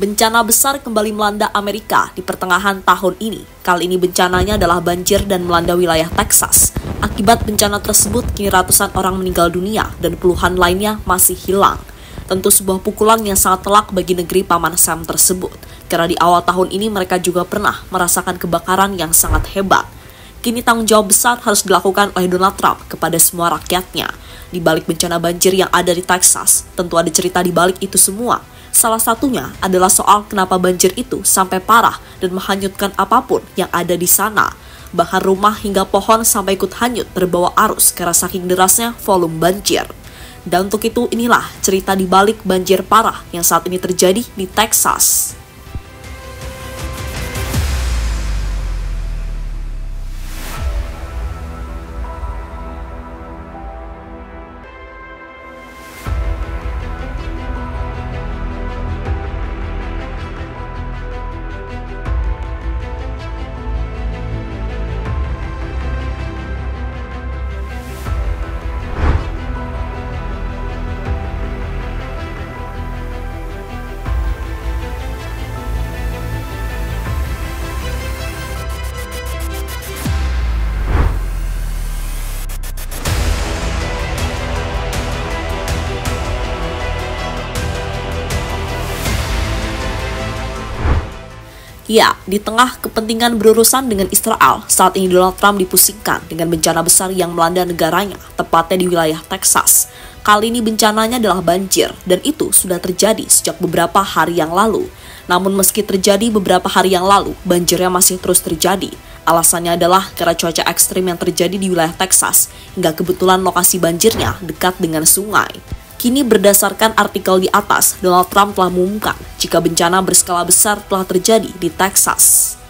Bencana besar kembali melanda Amerika di pertengahan tahun ini. Kali ini bencananya adalah banjir dan melanda wilayah Texas. Akibat bencana tersebut, kini ratusan orang meninggal dunia dan puluhan lainnya masih hilang. Tentu sebuah pukulan yang sangat telak bagi negeri Paman Sam tersebut. Karena di awal tahun ini mereka juga pernah merasakan kebakaran yang sangat hebat. Kini tanggung jawab besar harus dilakukan oleh Donald Trump kepada semua rakyatnya. Di balik bencana banjir yang ada di Texas, tentu ada cerita di balik itu semua. Salah satunya adalah soal kenapa banjir itu sampai parah dan menghanyutkan apapun yang ada di sana. Bahkan rumah hingga pohon sampai ikut hanyut terbawa arus karena saking derasnya volume banjir. Dan untuk itu inilah cerita di balik banjir parah yang saat ini terjadi di Texas. Ya, di tengah kepentingan berurusan dengan Israel, saat ini Donald Trump dipusingkan dengan bencana besar yang melanda negaranya, tepatnya di wilayah Texas. Kali ini bencananya adalah banjir, dan itu sudah terjadi sejak beberapa hari yang lalu. Namun meski terjadi beberapa hari yang lalu, banjirnya masih terus terjadi. Alasannya adalah karena cuaca ekstrim yang terjadi di wilayah Texas, hingga kebetulan lokasi banjirnya dekat dengan sungai. Kini berdasarkan artikel di atas, Donald Trump telah mengumumkan jika bencana berskala besar telah terjadi di Texas.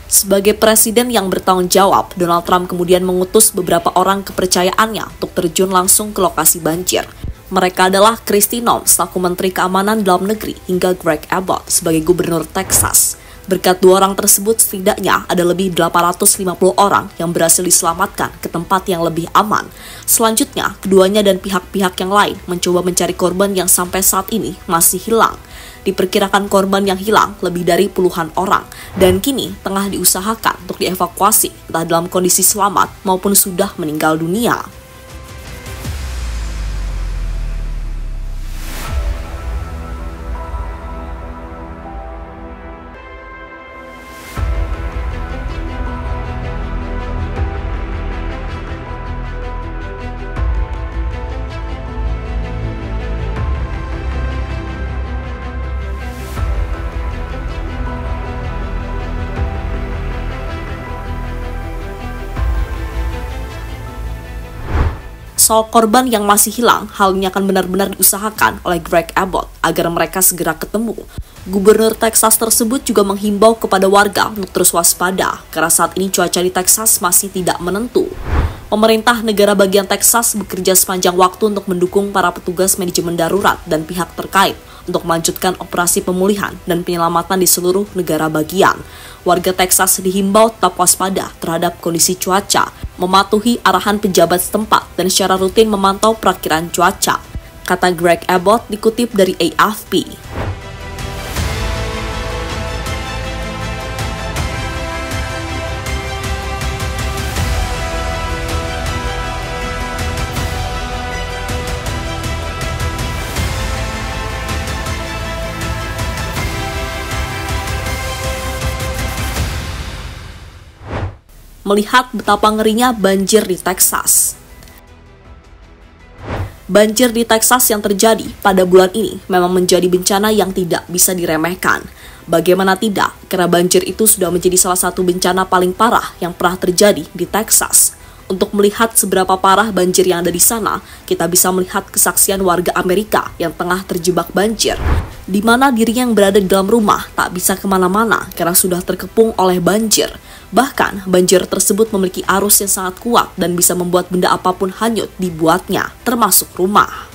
Sebagai presiden yang bertanggung jawab, Donald Trump kemudian mengutus beberapa orang kepercayaannya untuk terjun langsung ke lokasi banjir. Mereka adalah Kristi Noem selaku Menteri Keamanan Dalam Negeri hingga Greg Abbott sebagai Gubernur Texas. Berkat dua orang tersebut, setidaknya ada lebih 850 orang yang berhasil diselamatkan ke tempat yang lebih aman. Selanjutnya, keduanya dan pihak-pihak yang lain mencoba mencari korban yang sampai saat ini masih hilang. Diperkirakan korban yang hilang lebih dari puluhan orang, dan kini tengah diusahakan untuk dievakuasi entah dalam kondisi selamat maupun sudah meninggal dunia. Soal korban yang masih hilang, hal ini akan benar-benar diusahakan oleh Greg Abbott agar mereka segera ketemu. Gubernur Texas tersebut juga menghimbau kepada warga untuk terus waspada karena saat ini cuaca di Texas masih tidak menentu. Pemerintah negara bagian Texas bekerja sepanjang waktu untuk mendukung para petugas manajemen darurat dan pihak terkait untuk melanjutkan operasi pemulihan dan penyelamatan di seluruh negara bagian. Warga Texas dihimbau tetap waspada terhadap kondisi cuaca, mematuhi arahan pejabat setempat, dan secara rutin memantau perakiraan cuaca, kata Greg Abbott dikutip dari AFP. Melihat betapa ngerinya banjir di Texas. Banjir di Texas yang terjadi pada bulan ini memang menjadi bencana yang tidak bisa diremehkan. Bagaimana tidak, karena banjir itu sudah menjadi salah satu bencana paling parah yang pernah terjadi di Texas. Untuk melihat seberapa parah banjir yang ada di sana, kita bisa melihat kesaksian warga Amerika yang tengah terjebak banjir. di mana dirinya yang berada di dalam rumah tak bisa kemana-mana karena sudah terkepung oleh banjir. Bahkan, banjir tersebut memiliki arus yang sangat kuat dan bisa membuat benda apapun hanyut dibuatnya, termasuk rumah.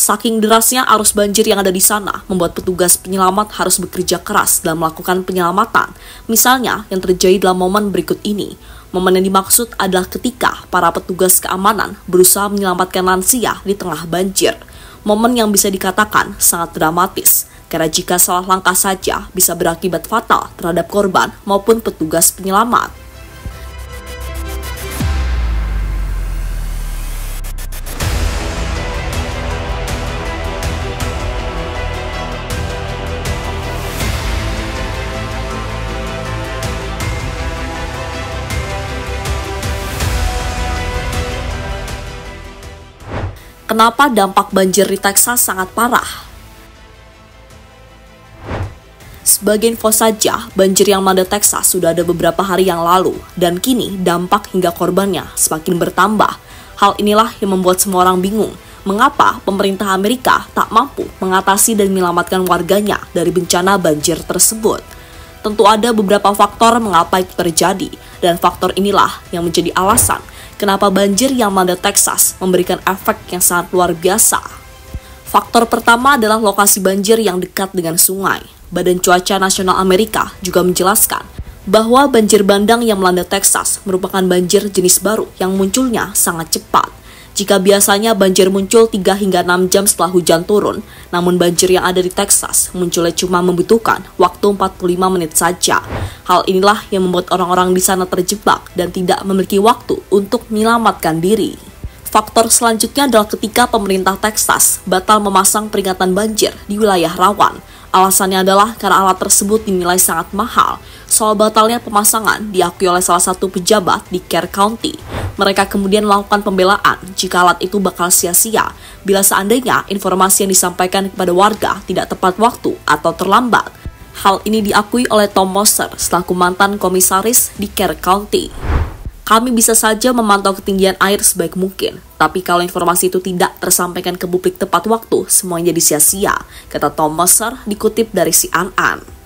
Saking derasnya arus banjir yang ada di sana, membuat petugas penyelamat harus bekerja keras dalam melakukan penyelamatan. Misalnya, yang terjadi dalam momen berikut ini. Momen yang dimaksud adalah ketika para petugas keamanan berusaha menyelamatkan lansia di tengah banjir. Momen yang bisa dikatakan sangat dramatis, karena jika salah langkah saja bisa berakibat fatal terhadap korban maupun petugas penyelamat. Kenapa dampak banjir di Texas sangat parah? Sebagai info saja, banjir yang melanda Texas sudah ada beberapa hari yang lalu, dan kini dampak hingga korbannya semakin bertambah. Hal inilah yang membuat semua orang bingung, mengapa pemerintah Amerika tak mampu mengatasi dan menyelamatkan warganya dari bencana banjir tersebut. Tentu ada beberapa faktor mengapa itu terjadi, dan faktor inilah yang menjadi alasan kenapa banjir yang melanda Texas memberikan efek yang sangat luar biasa. Faktor pertama adalah lokasi banjir yang dekat dengan sungai. Badan Cuaca Nasional Amerika juga menjelaskan bahwa banjir bandang yang melanda Texas merupakan banjir jenis baru yang munculnya sangat cepat. Jika biasanya banjir muncul 3 hingga 6 jam setelah hujan turun, namun banjir yang ada di Texas munculnya cuma membutuhkan waktu 45 menit saja. Hal inilah yang membuat orang-orang di sana terjebak dan tidak memiliki waktu untuk menyelamatkan diri. Faktor selanjutnya adalah ketika pemerintah Texas batal memasang peringatan banjir di wilayah rawan. Alasannya adalah karena alat tersebut dinilai sangat mahal. Soal batalnya pemasangan diakui oleh salah satu pejabat di Kerr County. Mereka kemudian melakukan pembelaan jika alat itu bakal sia-sia bila seandainya informasi yang disampaikan kepada warga tidak tepat waktu atau terlambat. Hal ini diakui oleh Tom Moser selaku mantan komisaris di Kerr County. Kami bisa saja memantau ketinggian air sebaik mungkin, tapi kalau informasi itu tidak tersampaikan ke publik tepat waktu, semuanya jadi sia-sia, kata Tom Moser dikutip dari CNN.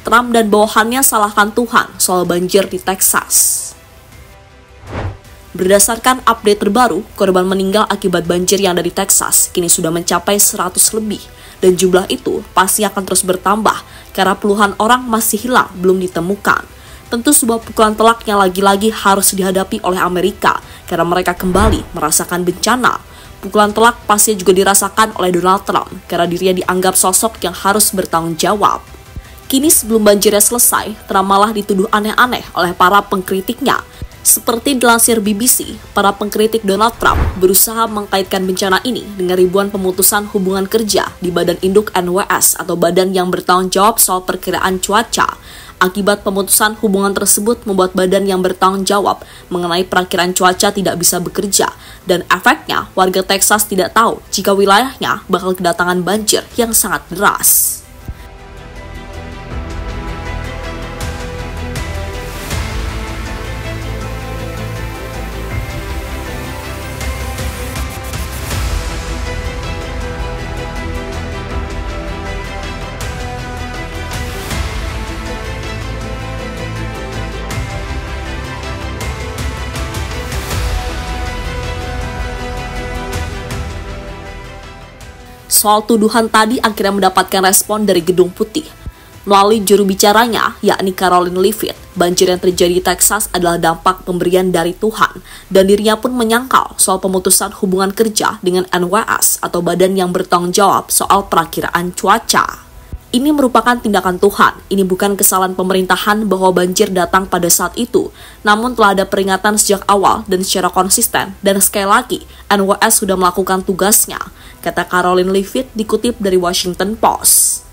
Trump dan bawahannya salahkan Tuhan soal banjir di Texas. Berdasarkan update terbaru, korban meninggal akibat banjir yang ada di Texas kini sudah mencapai 100 lebih, dan jumlah itu pasti akan terus bertambah karena puluhan orang masih hilang belum ditemukan. Tentu sebuah pukulan telak yang lagi-lagi harus dihadapi oleh Amerika karena mereka kembali merasakan bencana. Pukulan telak pasti juga dirasakan oleh Donald Trump karena dirinya dianggap sosok yang harus bertanggung jawab. Kini sebelum banjirnya selesai, Trump malah dituduh aneh-aneh oleh para pengkritiknya. Seperti dilansir BBC, para pengkritik Donald Trump berusaha mengkaitkan bencana ini dengan ribuan pemutusan hubungan kerja di Badan Induk NWS atau badan yang bertanggung jawab soal perkiraan cuaca. Akibat pemutusan hubungan tersebut membuat badan yang bertanggung jawab mengenai perakiraan cuaca tidak bisa bekerja, dan efeknya warga Texas tidak tahu jika wilayahnya bakal kedatangan banjir yang sangat deras. Soal tuduhan tadi akhirnya mendapatkan respon dari Gedung Putih. Melalui juru bicaranya, yakni Karoline Leavitt, banjir yang terjadi di Texas adalah dampak pemberian dari Tuhan, dan dirinya pun menyangkal soal pemutusan hubungan kerja dengan NWS atau badan yang bertanggung jawab soal perakiraan cuaca. Ini merupakan tindakan Tuhan, ini bukan kesalahan pemerintahan bahwa banjir datang pada saat itu, namun telah ada peringatan sejak awal dan secara konsisten, dan sekali lagi, NWS sudah melakukan tugasnya, kata Karoline Leavitt dikutip dari Washington Post.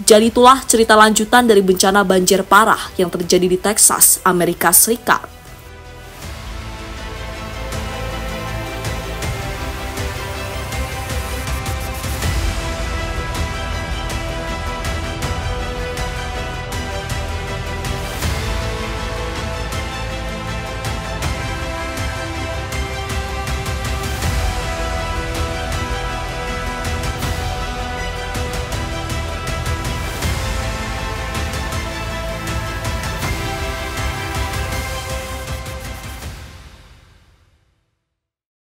Jadi itulah cerita lanjutan dari bencana banjir parah yang terjadi di Texas, Amerika Serikat.